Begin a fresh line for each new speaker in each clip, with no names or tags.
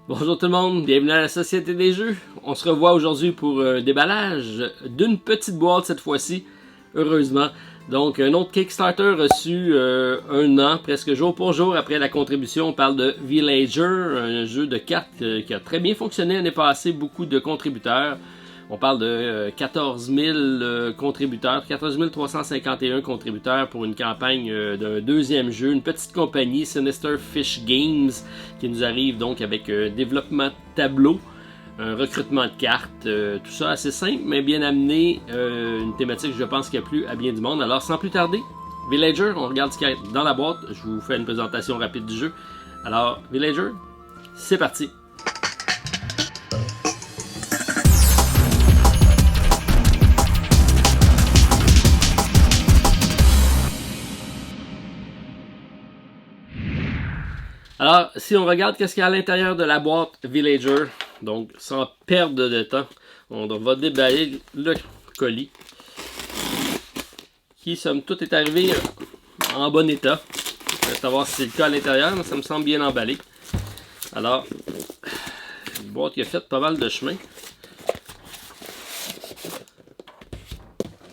Bonjour tout le monde, bienvenue à la Société des Jeux. On se revoit aujourd'hui pour un déballage d'une petite boîte cette fois-ci, heureusement. Donc un autre Kickstarter reçu un an, presque jour pour jour après la contribution. On parle de Villager, un jeu de cartes qui a très bien fonctionné l'année passée, beaucoup de contributeurs. On parle de 14 000 contributeurs, 14 351 contributeurs pour une campagne d'un deuxième jeu, une petite compagnie, Sinister Fish Games, qui nous arrive donc avec développement de tableau, un recrutement de cartes, tout ça assez simple mais bien amené, une thématique je pense qui a plu à bien du monde. Alors sans plus tarder, Villager, on regarde ce qu'il y a dans la boîte, je vous fais une présentation rapide du jeu. Alors Villager, c'est parti! Alors, si on regarde qu'est-ce qu'il y a à l'intérieur de la boîte Villager, donc sans perdre de temps, on va déballer le colis, qui somme toute est arrivé en bon état. Je vais savoir si c'est le cas à l'intérieur, mais ça me semble bien emballé. Alors, une boîte qui a fait pas mal de chemin.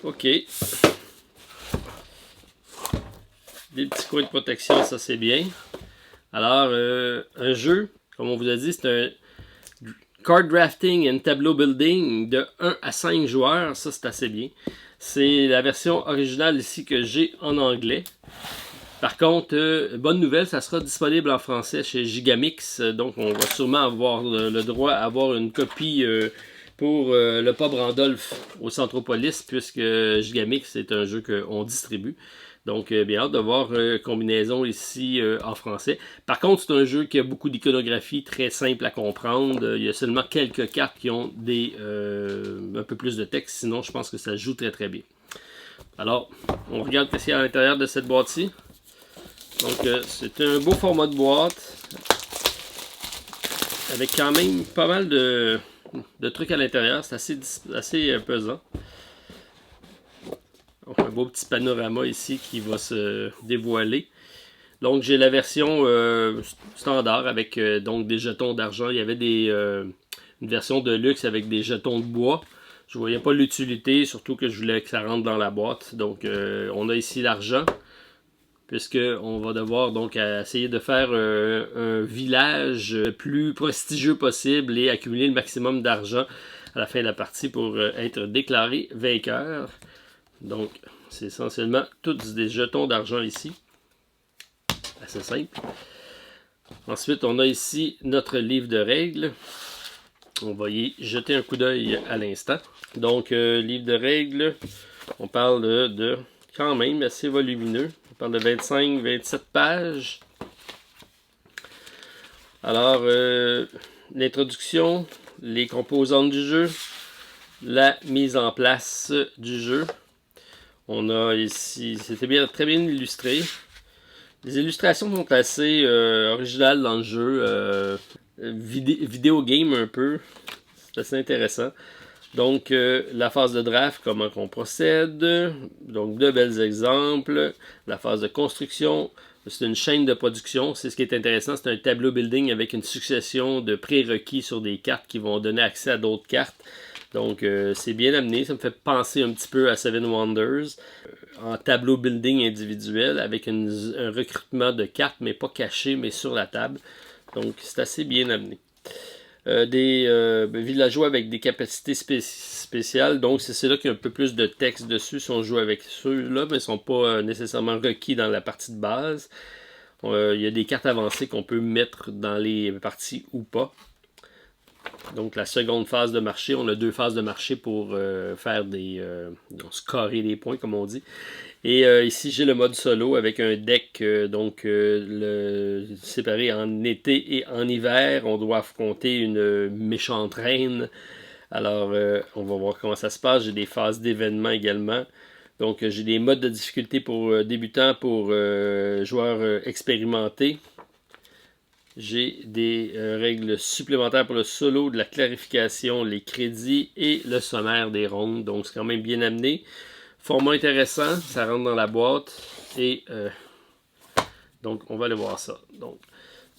Ok. Des petits coins de protection, ça c'est bien. Alors, un jeu, comme on vous a dit, c'est un card drafting and tableau building de 1 à 5 joueurs. Ça, c'est assez bien. C'est la version originale ici que j'ai en anglais. Par contre, bonne nouvelle, ça sera disponible en français chez Gigamix. Donc, on va sûrement avoir le droit à avoir une copie pour le pub Randolph au Centropolis, puisque Gigamix est un jeu qu'on distribue. Donc, bien hâte de voir combinaison ici en français. Par contre, c'est un jeu qui a beaucoup d'iconographie, très simple à comprendre. Il y a seulement quelques cartes qui ont un peu plus de texte, sinon je pense que ça joue très très bien. Alors, on regarde ce qu'il y a à l'intérieur de cette boîte-ci. Donc, c'est un beau format de boîte, avec quand même pas mal de trucs à l'intérieur. C'est assez pesant. Donc, un beau petit panorama ici qui va se dévoiler. Donc, j'ai la version standard avec donc des jetons d'argent. Il y avait une version de luxe avec des jetons de bois. Je ne voyais pas l'utilité, surtout que je voulais que ça rentre dans la boîte. Donc, on a ici l'argent, puisqu'on va devoir donc essayer de faire un village le plus prestigieux possible et accumuler le maximum d'argent à la fin de la partie pour être déclaré vainqueur. Donc, c'est essentiellement tous des jetons d'argent ici. Assez simple. Ensuite, on a ici notre livre de règles. On va y jeter un coup d'œil à l'instant. Donc, livre de règles, on parle de quand même assez volumineux. On parle de 25-27 pages. Alors, l'introduction, les composantes du jeu, la mise en place du jeu. On a ici, c'était très bien illustré. Les illustrations sont assez originales dans le jeu, vidéo game un peu, c'est assez intéressant. Donc la phase de draft, comment on procède, donc de belles exemples. La phase de construction, c'est une chaîne de production, c'est ce qui est intéressant, c'est un tableau building avec une succession de prérequis sur des cartes qui vont donner accès à d'autres cartes. Donc, c'est bien amené. Ça me fait penser un petit peu à Seven Wonders en tableau building individuel avec un recrutement de cartes, mais pas caché, mais sur la table. Donc, c'est assez bien amené. Des villageois avec des capacités spéciales. Donc, c'est là qu'il y a un peu plus de texte dessus si on joue avec ceux-là, mais ils ne sont pas nécessairement requis dans la partie de base. Il y a des cartes avancées qu'on peut mettre dans les parties ou pas. Donc la seconde phase de marché, on a deux phases de marché pour faire scorer des points comme on dit. Et ici j'ai le mode solo avec un deck séparé en été et en hiver. On doit affronter une méchante reine. Alors on va voir comment ça se passe. J'ai des phases d'événements également. Donc j'ai des modes de difficulté pour débutants, pour joueurs expérimentés. J'ai des règles supplémentaires pour le solo, de la clarification, les crédits et le sommaire des rondes. Donc, c'est quand même bien amené. Format intéressant, ça rentre dans la boîte. Et donc, on va aller voir ça. Donc,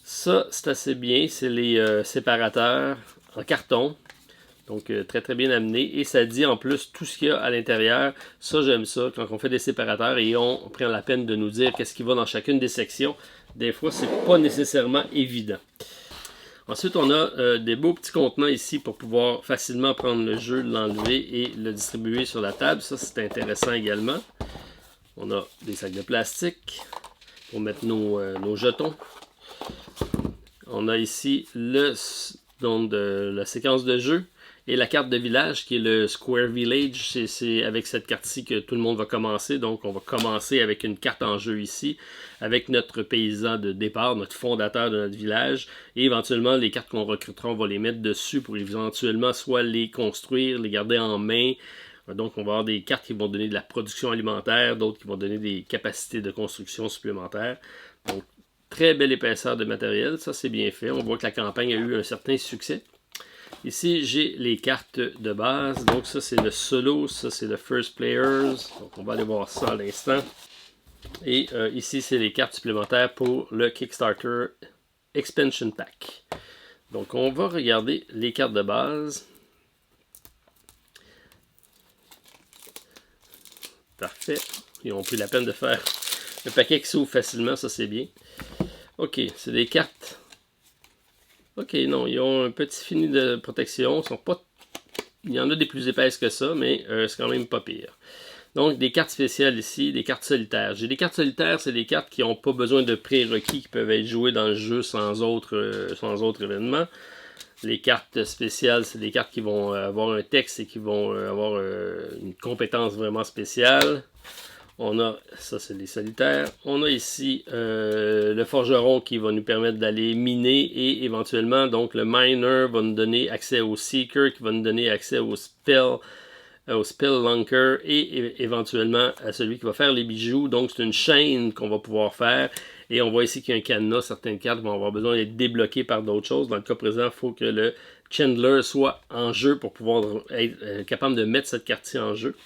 Ça, c'est assez bien. C'est les séparateurs en carton. Donc, très très bien amené. Et ça dit en plus tout ce qu'il y a à l'intérieur. Ça, j'aime ça. Quand on fait des séparateurs et on prend la peine de nous dire qu'est-ce qui va dans chacune des sections. Des fois, c'est pas nécessairement évident. Ensuite, on a des beaux petits contenants ici pour pouvoir facilement prendre le jeu, l'enlever et le distribuer sur la table. Ça, c'est intéressant également. On a des sacs de plastique pour mettre nos jetons. On a ici donc la séquence de jeu et la carte de village qui est le Square Village. C'est avec cette carte-ci que tout le monde va commencer. Donc on va commencer avec une carte en jeu ici, avec notre paysan de départ, notre fondateur de notre village. Et éventuellement, les cartes qu'on recrutera, on va les mettre dessus pour éventuellement soit les construire, les garder en main. Donc on va avoir des cartes qui vont donner de la production alimentaire, d'autres qui vont donner des capacités de construction supplémentaires. Donc très belle épaisseur de matériel, ça c'est bien fait. On voit que la campagne a eu un certain succès. Ici, j'ai les cartes de base. Donc ça, c'est le solo, ça c'est le first players. Donc on va aller voir ça à l'instant. Et ici, c'est les cartes supplémentaires pour le Kickstarter Expansion Pack. Donc on va regarder les cartes de base. Parfait. Ils ont pris la peine de faire un paquet qui s'ouvre facilement, ça c'est bien. Ok, c'est des cartes. Ok, non, ils ont un petit fini de protection. Ils sont pas... Il y en a des plus épaisses que ça, mais c'est quand même pas pire. Donc, des cartes spéciales ici, des cartes solitaires. J'ai des cartes solitaires, c'est des cartes qui n'ont pas besoin de prérequis, qui peuvent être jouées dans le jeu sans autre événement. Les cartes spéciales, c'est des cartes qui vont avoir un texte et qui vont avoir une compétence vraiment spéciale. On a, ça c'est les solitaires. On a ici le forgeron qui va nous permettre d'aller miner et éventuellement, donc le miner va nous donner accès au seeker qui va nous donner accès au spellunker et éventuellement à celui qui va faire les bijoux. Donc c'est une chaîne qu'on va pouvoir faire. Et on voit ici qu'il y a un cadenas. Certaines cartes vont avoir besoin d'être débloquées par d'autres choses. Dans le cas présent, il faut que le Chandler soit en jeu pour pouvoir être capable de mettre cette carte-ci en jeu.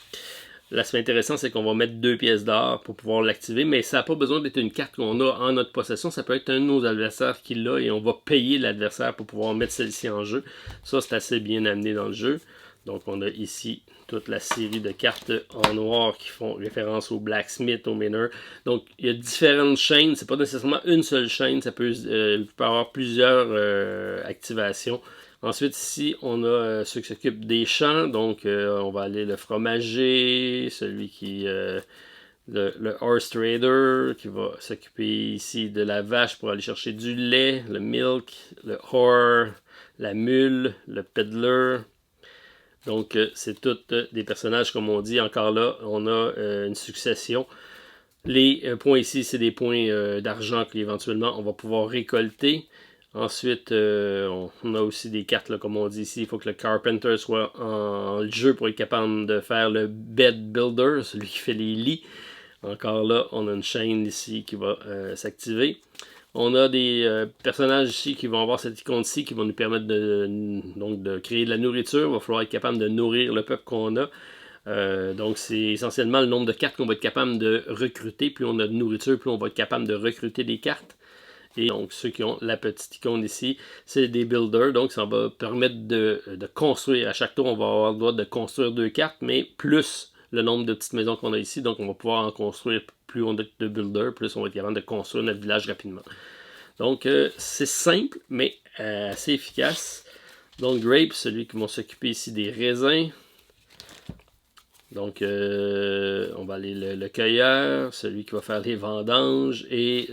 L'aspect intéressant, c'est qu'on va mettre 2 pièces d'or pour pouvoir l'activer, mais ça n'a pas besoin d'être une carte qu'on a en notre possession. Ça peut être un de nos adversaires qui l'a et on va payer l'adversaire pour pouvoir mettre celle-ci en jeu. Ça, c'est assez bien amené dans le jeu. Donc, on a ici toute la série de cartes en noir qui font référence au blacksmith, au miner. Donc, il y a différentes chaînes. C'est pas nécessairement une seule chaîne. Ça peut avoir plusieurs activations. Ensuite, ici, on a ceux qui s'occupent des champs. Donc, on va aller le fromager, celui qui... le horse trader, qui va s'occuper ici de la vache pour aller chercher du lait, le milk, le whore, la mule, le peddler. Donc, c'est tous des personnages, comme on dit. Encore là, on a une succession. Les points ici, c'est des points d'argent qu'éventuellement, on va pouvoir récolter. Ensuite, on a aussi des cartes, là, comme on dit ici. Il faut que le Carpenter soit en jeu pour être capable de faire le Bed Builder, celui qui fait les lits. Encore là, on a une chaîne ici qui va s'activer. On a des personnages ici qui vont avoir cette icône-ci qui vont nous permettre de créer de la nourriture. Il va falloir être capable de nourrir le peuple qu'on a. Donc c'est essentiellement le nombre de cartes qu'on va être capable de recruter. Plus on a de nourriture, plus on va être capable de recruter des cartes. Et donc ceux qui ont la petite icône ici, c'est des builders. Donc ça va permettre de construire. À chaque tour, on va avoir le droit de construire 2 cartes, mais plus le nombre de petites maisons qu'on a ici. Donc on va pouvoir en construire. Plus on a de builders, plus on va être capable de construire notre village rapidement. Donc c'est simple, mais assez efficace. Donc Grape, celui qui va s'occuper ici des raisins. Donc, on va aller le cueilleur, celui qui va faire les vendanges et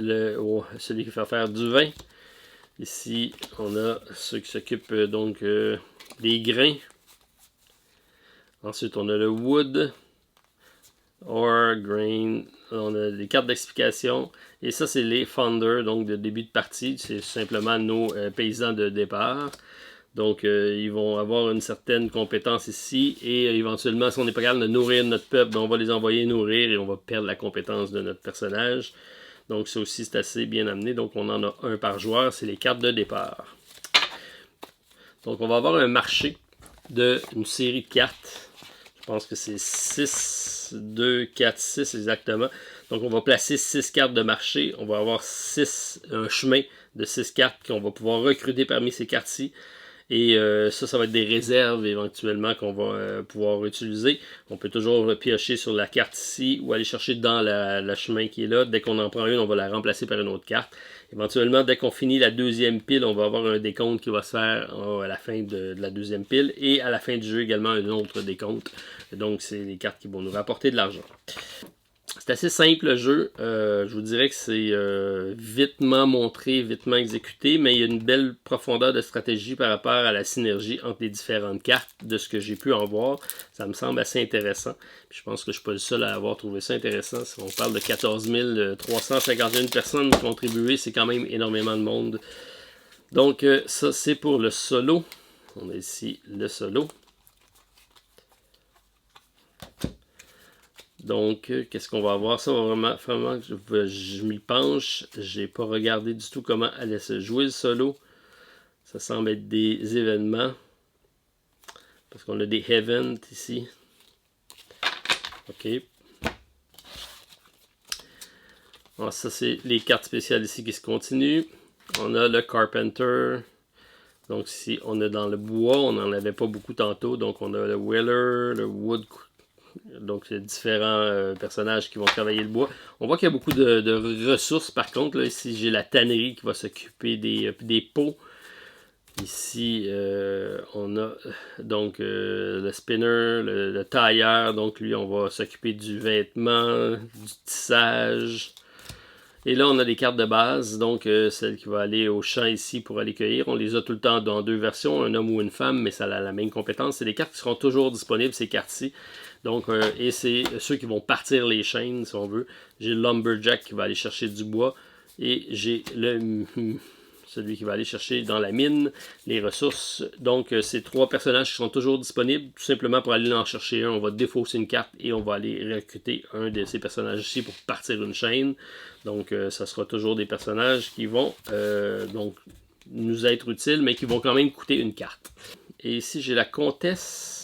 celui qui va faire du vin. Ici, on a ceux qui s'occupent donc des grains. Ensuite, on a le wood, or, grain. On a des cartes d'explication. Et ça, c'est les founders, donc de début de partie. C'est simplement nos paysans de départ. Donc, ils vont avoir une certaine compétence ici et éventuellement, si on n'est pas capable de nourrir notre peuple, on va les envoyer nourrir et on va perdre la compétence de notre personnage. Donc, ça aussi, c'est assez bien amené. Donc, on en a un par joueur. C'est les cartes de départ. Donc, on va avoir un marché d'une série de cartes. Je pense que c'est 6, 2, 4, 6 exactement. Donc on va placer 6 cartes de marché. On va avoir un chemin de 6 cartes qu'on va pouvoir recruter parmi ces cartes-ci. Et ça va être des réserves éventuellement qu'on va pouvoir utiliser. On peut toujours piocher sur la carte ici ou aller chercher dans la chemin qui est là. Dès qu'on en prend une, on va la remplacer par une autre carte. Éventuellement, dès qu'on finit la deuxième pile, on va avoir un décompte qui va se faire à la fin de la deuxième pile. Et à la fin du jeu également, un autre décompte. Donc, c'est les cartes qui vont nous rapporter de l'argent. C'est assez simple le jeu, je vous dirais que c'est vitement montré, vitement exécuté, mais il y a une belle profondeur de stratégie par rapport à la synergie entre les différentes cartes, de ce que j'ai pu en voir. Ça me semble assez intéressant. Puis je pense que je ne suis pas le seul à avoir trouvé ça intéressant. Si on parle de 14 351 personnes contribuées, c'est quand même énormément de monde. Donc ça c'est pour le solo. On a ici le solo. Donc, qu'est-ce qu'on va avoir? Ça va vraiment je m'y penche. J'ai pas regardé du tout comment allait se jouer le solo. Ça semble être des événements. Parce qu'on a des events ici. OK. Alors, ça, c'est les cartes spéciales ici qui se continuent. On a le Carpenter. Donc, ici, on est dans le bois. On n'en avait pas beaucoup tantôt. Donc, on a le Wheeler, le Wood. Donc, c'est différents personnages qui vont travailler le bois. On voit qu'il y a beaucoup de ressources. Par contre, là, ici, j'ai la tannerie qui va s'occuper des pots. Ici, on a donc le spinner, le tailleur. Donc, lui, on va s'occuper du vêtement, du tissage. Et là, on a des cartes de base. Donc, celle qui va aller au champ ici pour aller cueillir. On les a tout le temps dans deux versions, un homme ou une femme, mais ça a la même compétence. C'est des cartes qui seront toujours disponibles, ces cartes-ci. Donc, et c'est ceux qui vont partir les chaînes, si on veut. J'ai le Lumberjack qui va aller chercher du bois. Et j'ai celui qui va aller chercher dans la mine les ressources. Donc, ces trois personnages qui sont toujours disponibles, tout simplement pour aller en chercher un. On va défausser une carte et on va aller recruter un de ces personnages ici pour partir une chaîne. Donc, ça sera toujours des personnages qui vont donc nous être utiles, mais qui vont quand même coûter une carte. Et ici, j'ai la comtesse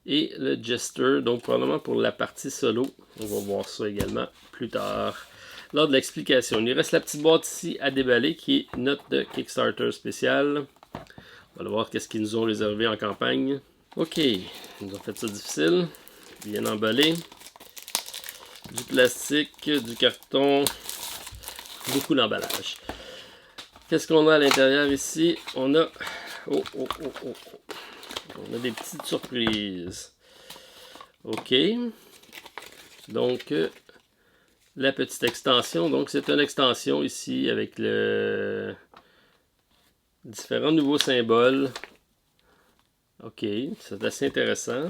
et le Jester, donc probablement pour la partie solo. On va voir ça également plus tard lors de l'explication. Il reste la petite boîte ici à déballer qui est notre Kickstarter spécial. On va aller voir qu'est-ce qu'ils nous ont réservé en campagne. Ok, ils nous ont fait ça difficile. Bien emballé. Du plastique, du carton, beaucoup d'emballage. Qu'est-ce qu'on a à l'intérieur ici? On a... On a des petites surprises. OK. Donc, la petite extension. Donc, c'est une extension ici avec le différents nouveaux symboles. OK. C'est assez intéressant.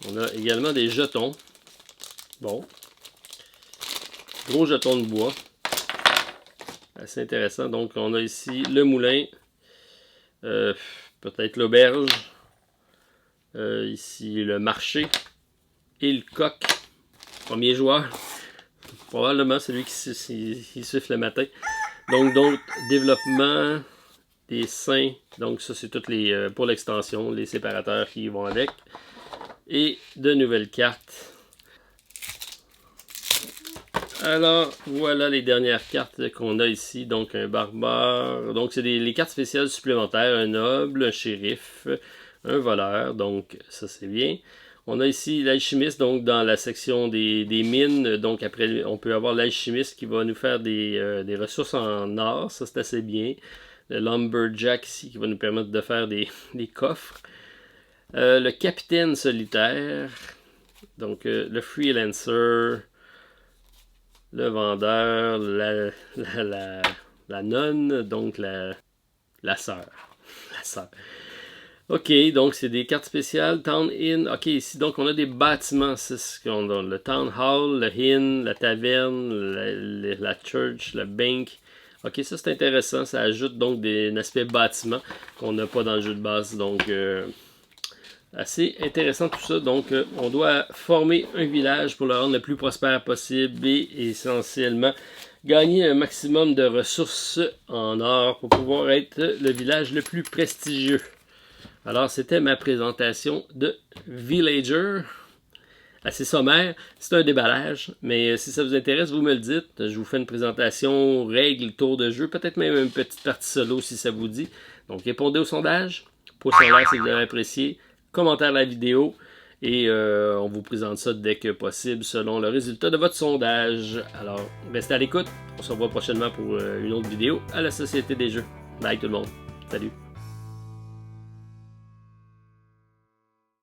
On a également des jetons. Bon. Gros jetons de bois. Assez intéressant. Donc, on a ici le moulin. Peut-être l'auberge. Ici, le marché. Et le coq. Premier joueur. Probablement celui qui siffle le matin. Donc, développement des seins. Donc, ça, c'est toutes les pour l'extension, les séparateurs qui vont avec. Et de nouvelles cartes. Alors, voilà les dernières cartes qu'on a ici. Donc, un barbare. Donc, c'est les cartes spéciales supplémentaires. Un noble, un shérif, un voleur. Donc, ça, c'est bien. On a ici l'alchimiste, donc dans la section des mines. Donc, après, on peut avoir l'alchimiste qui va nous faire des ressources en or. Ça, c'est assez bien. Le lumberjack ici qui va nous permettre de faire des coffres. Le capitaine solitaire. Donc, le freelancer. Le vendeur, la nonne, donc la sœur. La sœur. OK, donc c'est des cartes spéciales. Town Inn. OK, ici, donc on a des bâtiments. C'est ce qu'on a. Le Town Hall, le Inn, la taverne, la church, le bank. OK, ça c'est intéressant. Ça ajoute donc un aspect bâtiment qu'on n'a pas dans le jeu de base. Donc, assez intéressant tout ça. Donc, on doit former un village pour le rendre le plus prospère possible et essentiellement gagner un maximum de ressources en or pour pouvoir être le village le plus prestigieux. Alors, c'était ma présentation de Villager assez sommaire. C'est un déballage, mais si ça vous intéresse, vous me le dites. Je vous fais une présentation, règles, tour de jeu, peut-être même une petite partie solo si ça vous dit. Donc répondez au sondage, pouce en l'air si vous avez apprécié, commentaire la vidéo et on vous présente ça dès que possible selon le résultat de votre sondage. Alors, restez à l'écoute. On se revoit prochainement pour une autre vidéo à la Société des Jeux. Bye tout le monde. Salut.